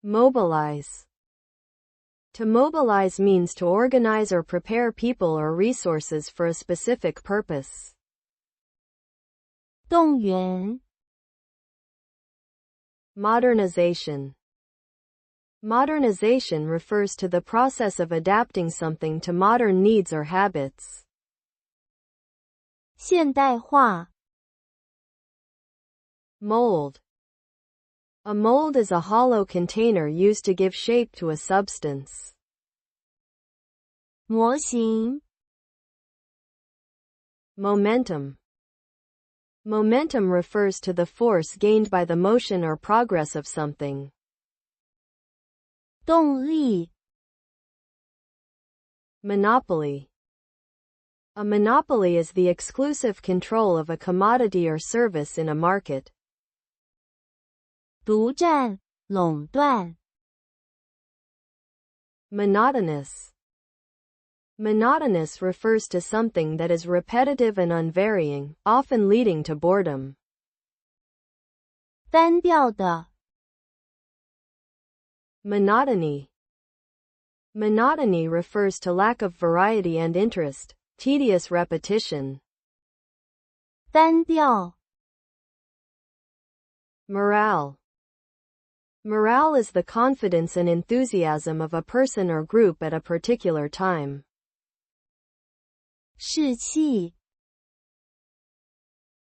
Mobilize. To mobilize means to organize or prepare people or resources for a specific purpose. 动员 Modernization. Modernization refers to the process of adapting something to modern needs or habits. 现代化 Mold. A mold is a hollow container used to give shape to a substance. 模型 Momentum. Momentum refers to the force gained by the motion or progress of something. 动力 Monopoly. A monopoly is the exclusive control of a commodity or service in a market. 独占垄断 Monotonous. Monotonous refers to something that is repetitive and unvarying, often leading to boredom. 单调的 Monotony. Monotony refers to lack of variety and interest, tedious repetition. 单调 Morale. Morale is the confidence and enthusiasm of a person or group at a particular time. 士气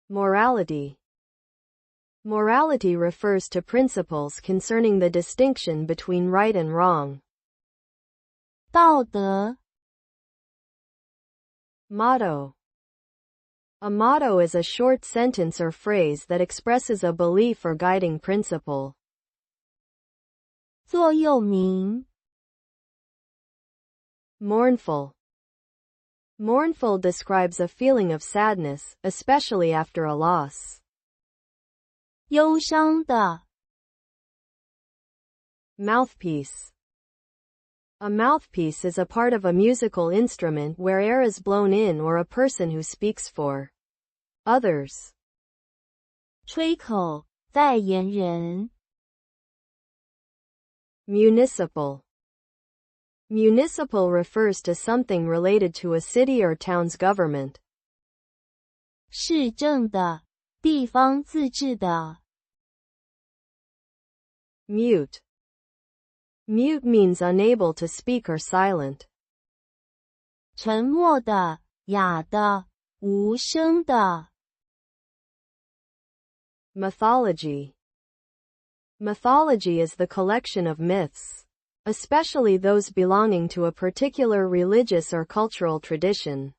Morality. Morality refers to principles concerning the distinction between right and wrong. 道德 Motto. A motto is a short sentence or phrase that expresses a belief or guiding principle. 座右铭 Mournful. Mournful describes a feeling of sadness, especially after a loss. 忧伤的 Mouthpiece. A mouthpiece is a part of a musical instrument where air is blown in or a person who speaks for others. 吹口代言人 Municipal. Municipal refers to something related to a city or town's government. 市政的地方自治的 Mute. Mute means unable to speak or silent. 沉默的哑的无声的 Mythology. Mythology is the collection of myths, especially those belonging to a particular religious or cultural tradition.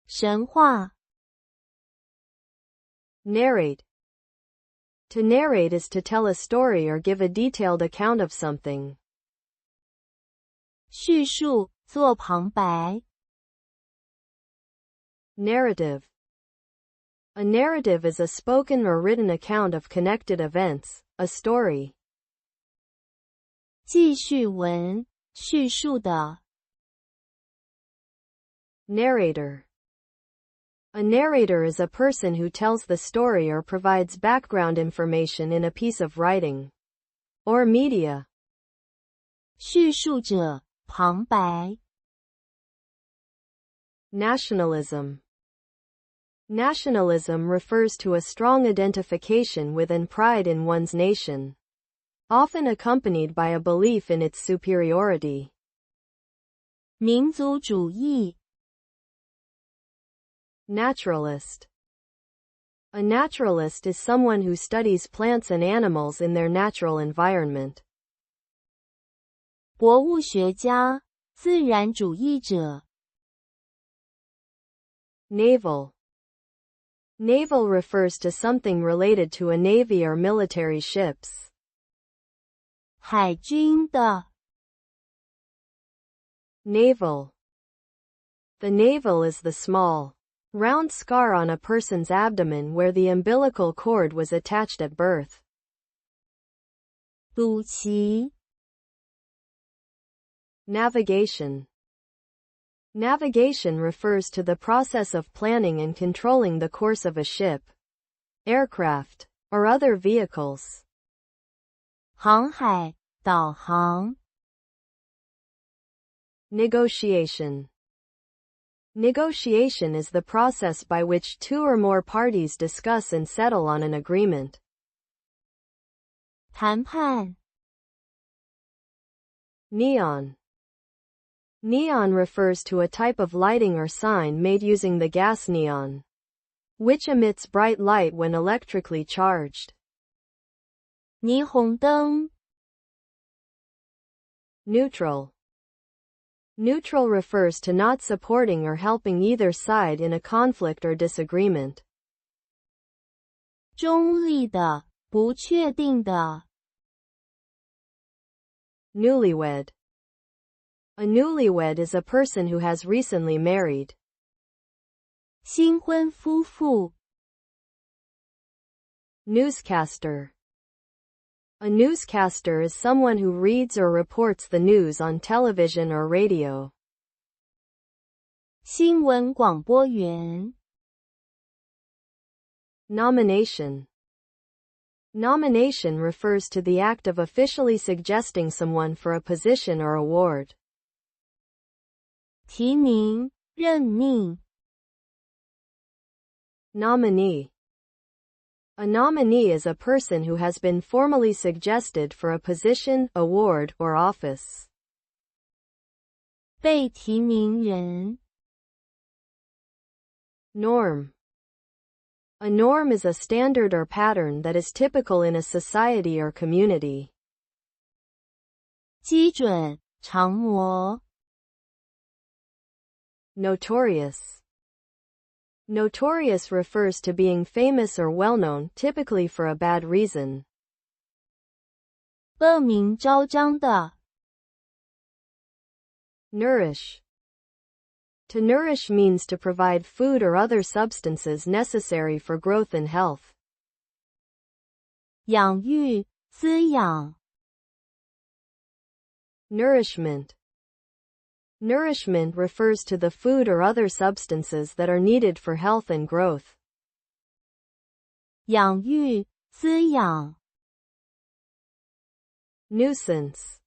神话 Narrate. To narrate is to tell a story or give a detailed account of something. 叙述做旁白 Narrative. A narrative is a spoken or written account of connected events, a story. 记叙文叙述的 Narrator. A narrator is a person who tells the story or provides background information in a piece of writing or media. 叙述者旁白 Nationalism. Nationalism refers to a strong identification with and pride in one's nation, often accompanied by a belief in its superiority. 民族主义 Naturalist. A naturalist is someone who studies plants and animals in their natural environment. 博物学家自然主义者 Naval. Naval refers to something related to a navy or military ships. 海军的 Navel. The navel is the small, round scar on a person's abdomen where the umbilical cord was attached at birth. 赌旗 Navigation. Navigation refers to the process of planning and controlling the course of a ship, aircraft, or other vehicles. 航海、导航。Negotiation. Negotiation is the process by which two or more parties discuss and settle on an agreement. 谈判。Neon. Neon refers to a type of lighting or sign made using the gas neon, which emits bright light when electrically charged. 霓虹灯。Neutral. Neutral refers to not supporting or helping either side in a conflict or disagreement. 中立的，不确定的。Newlywed. A newlywed is a person who has recently married. 新婚夫妇。Newscaster. A newscaster is someone who reads or reports the news on television or radio. 新闻广播员。Nomination. Nomination refers to the act of officially suggesting someone for a position or award. 提名、任命。Nominee. A nominee is a person who has been formally suggested for a position, award, or office. 被提名人。Norm. A norm is a standard or pattern that is typical in a society or community. 基准、常模。Notorious. Notorious refers to being famous or well-known, typically for a bad reason. 恶名昭彰的。Nourish. To nourish means to provide food or other substances necessary for growth and health. 养育、滋养。Nourishment. Nourishment refers to the food or other substances that are needed for health and growth. 养育、滋养。Nuisance.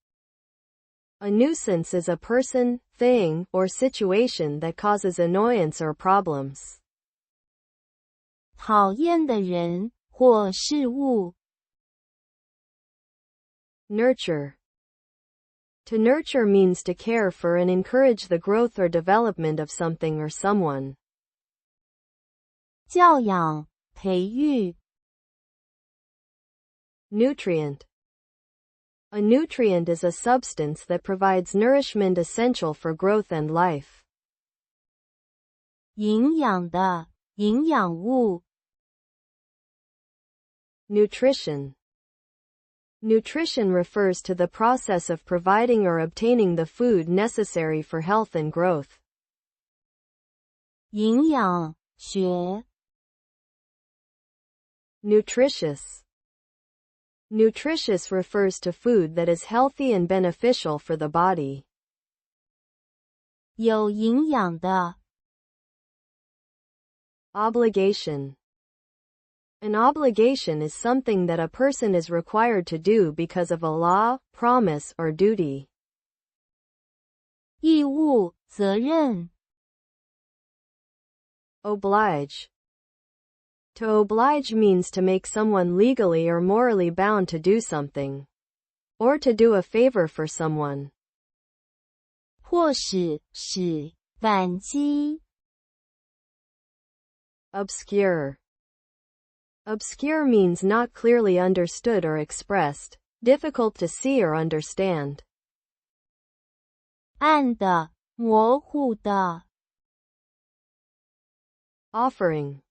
A nuisance is a person, thing, or situation that causes annoyance or problems. 讨厌的人或事物。Nurture. To nurture means to care for and encourage the growth or development of something or someone. 教养、培育。Nutrient. A nutrient is a substance that provides nourishment essential for growth and life. 营养的、营养物。Nutrition. Nutrition refers to the process of providing or obtaining the food necessary for health and growth. 营养学。Nutritious. Nutritious refers to food that is healthy and beneficial for the body. 有营养的。Obligation. An obligation is something that a person is required to do because of a law, promise, or duty. 义务、责任。Oblige. To oblige means to make someone legally or morally bound to do something, or to do a favor for someone. 迫使、使、反击。Obscure. Obscure means not clearly understood or expressed, difficult to see or understand. 暗的、模糊的。Offering.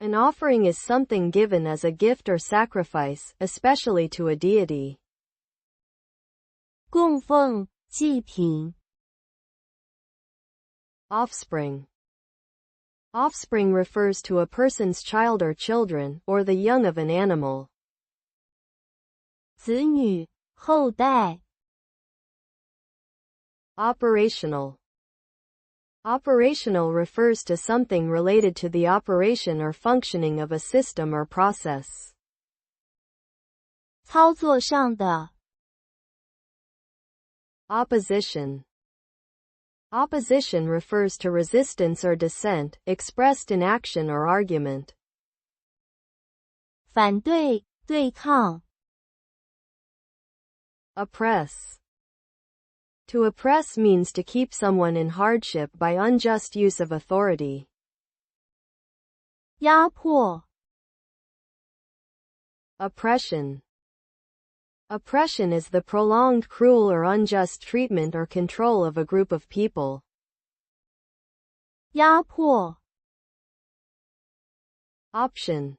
An offering is something given as a gift or sacrifice, especially to a deity. 供奉、祭品。Offspring. Offspring refers to a person's child or children, or the young of an animal. 子女、后代。Operational. Operational refers to something related to the operation or functioning of a system or process. 操作上的。Opposition. Opposition refers to resistance or dissent, expressed in action or argument. 反对、对抗。Oppress. To oppress means to keep someone in hardship by unjust use of authority. 压迫。Oppression. Oppression is the prolonged cruel or unjust treatment or control of a group of people. 压迫。Option.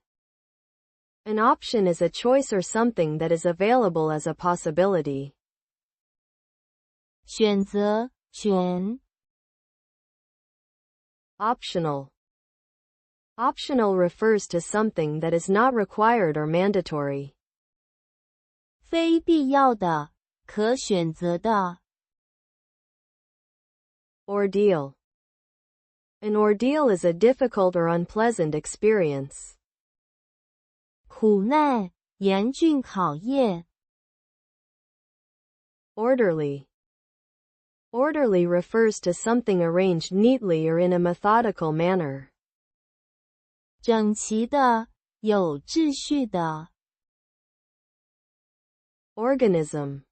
An option is a choice or something that is available as a possibility. 选择、选。Optional. Optional refers to something that is not required or mandatory. 非必要的，可选择的。Ordeal. An ordeal is a difficult or unpleasant experience. 苦难、严峻考验。Orderly. Orderly refers to something arranged neatly or in a methodical manner. 整齐的，有秩序的。Organism.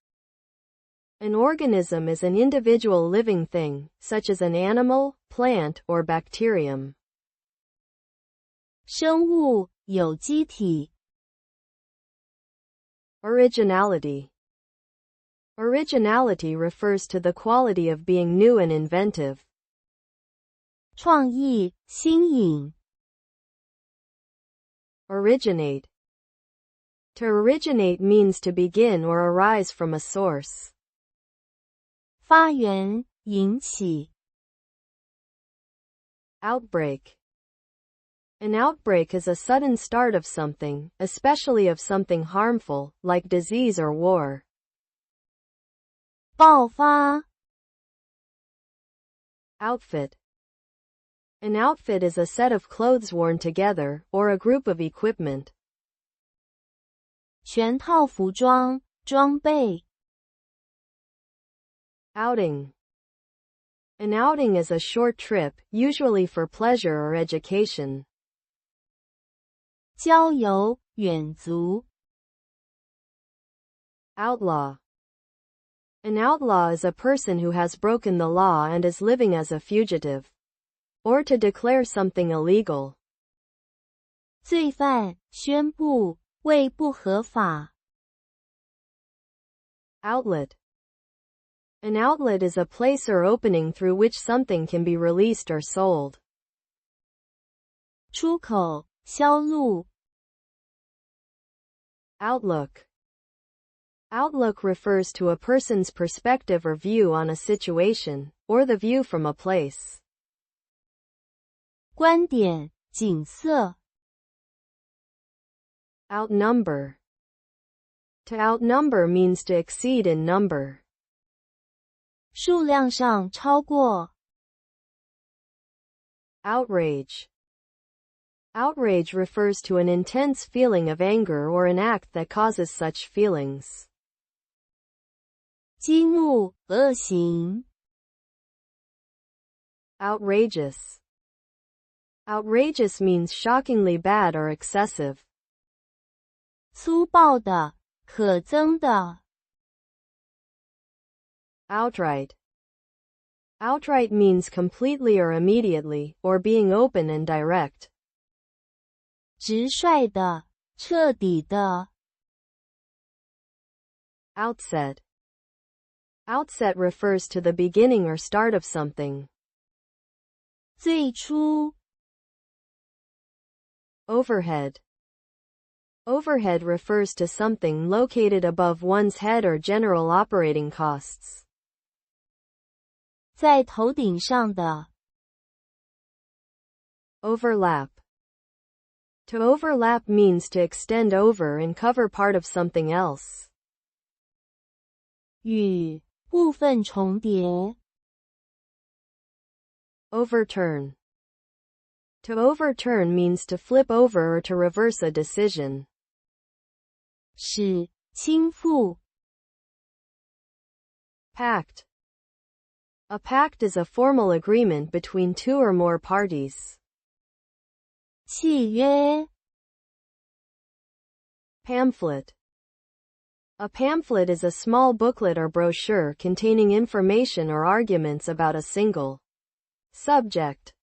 An organism is an individual living thing, such as an animal, plant, or bacterium. 生物、有机体。Originality. Originality refers to the quality of being new and inventive. 创意、新颖。Originate. To originate means to begin or arise from a source. 发源、引起。Outbreak. An outbreak is a sudden start of something, especially of something harmful, like disease or war. 爆发。Outfit. An outfit is a set of clothes worn together, or a group of equipment. 全套服装、装备。Outing. An outing is a short trip, usually for pleasure or education. 郊游、远足。Outlaw. An outlaw is a person who has broken the law and is living as a fugitive. Or to declare something illegal. 罪犯、宣布、为不合法。Outlet. An outlet is a place or opening through which something can be released or sold. 出口、销路。Outlook. Outlook refers to a person's perspective or view on a situation, or the view from a place. 观点、景色。Outnumber. To outnumber means to exceed in number. 数量上超过。Outrage. Outrage refers to an intense feeling of anger or an act that causes such feelings. 激怒、恶行。Outrageous. Outrageous means shockingly bad or excessive. 粗暴的、可憎的。Outright. Outright means completely or immediately, or being open and direct. 直率的、彻底的。Outset. Outset refers to the beginning or start of something. 最初。Overhead. Overhead refers to something located above one's head or general operating costs. 在头顶上的。Overlap. To overlap means to extend over and cover part of something else. 与部分重叠。Overturn. To overturn means to flip over or to reverse a decision. 使、倾覆。Pact. A pact is a formal agreement between two or more parties. 契约。Pamphlet. A pamphlet is a small booklet or brochure containing information or arguments about a single subject.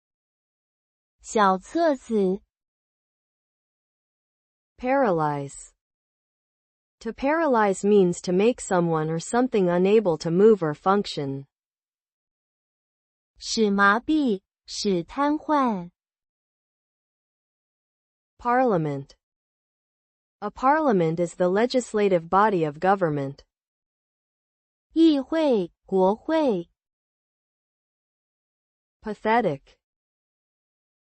小册子。Paralyze. To paralyze means to make someone or something unable to move or function. 使麻痹，使瘫痪。Parliament. A parliament is the legislative body of government. 议会，国会。Pathetic.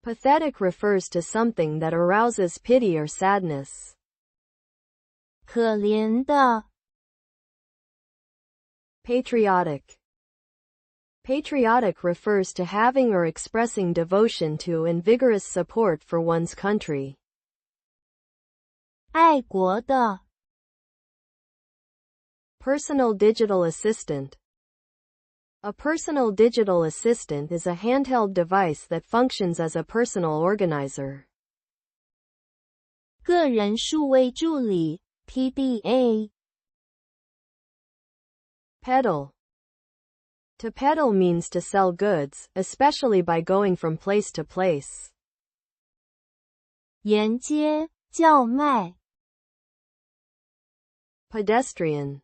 Pathetic refers to something that arouses pity or sadness. 可怜的。Patriotic. Patriotic refers to having or expressing devotion to and vigorous support for one's country. 爱国的。Personal digital assistant. A personal digital assistant is a handheld device that functions as a personal organizer. 个人数位助理 PDA。Peddle. To peddle means to sell goods, especially by going from place to place. 沿街，叫卖。Pedestrian.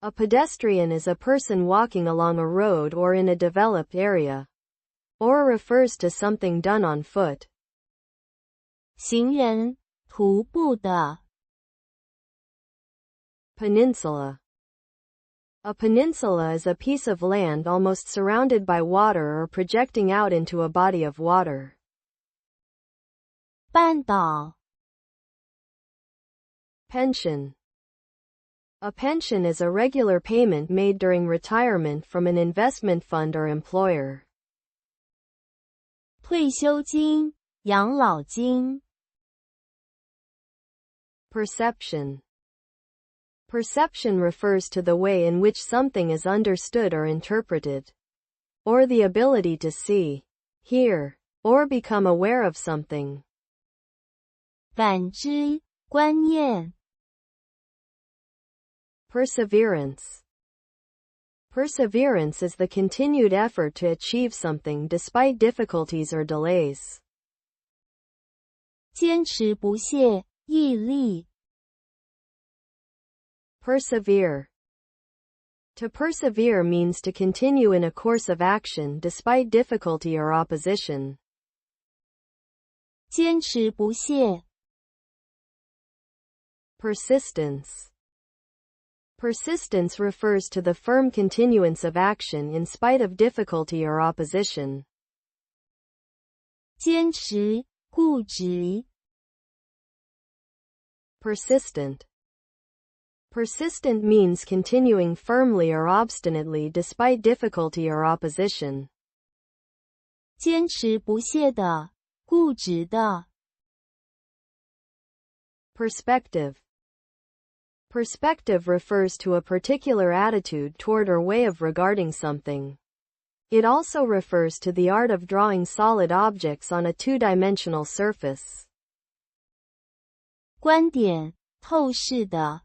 A pedestrian is a person walking along a road or in a developed area, or refers to something done on foot. 行人，徒步的。Peninsula. A peninsula is a piece of land almost surrounded by water or projecting out into a body of water. 半岛。Pension. A pension is a regular payment made during retirement from an investment fund or employer. 退休金，养老金。Perception. Perception refers to the way in which something is understood or interpreted, or the ability to see, hear, or become aware of something. 感知，观念。Perseverance. Perseverance is the continued effort to achieve something despite difficulties or delays. 坚持不懈，毅力。Persevere. To persevere means to continue in a course of action despite difficulty or opposition. 坚持不懈。Persistence. Persistence refers to the firm continuance of action in spite of difficulty or opposition. 坚持，固执。Persistent. Persistent means continuing firmly or obstinately despite difficulty or opposition. 坚持不懈的，固执的。Perspective. Perspective refers to a particular attitude toward or way of regarding something. It also refers to the art of drawing solid objects on a two-dimensional surface. 观点，透视的。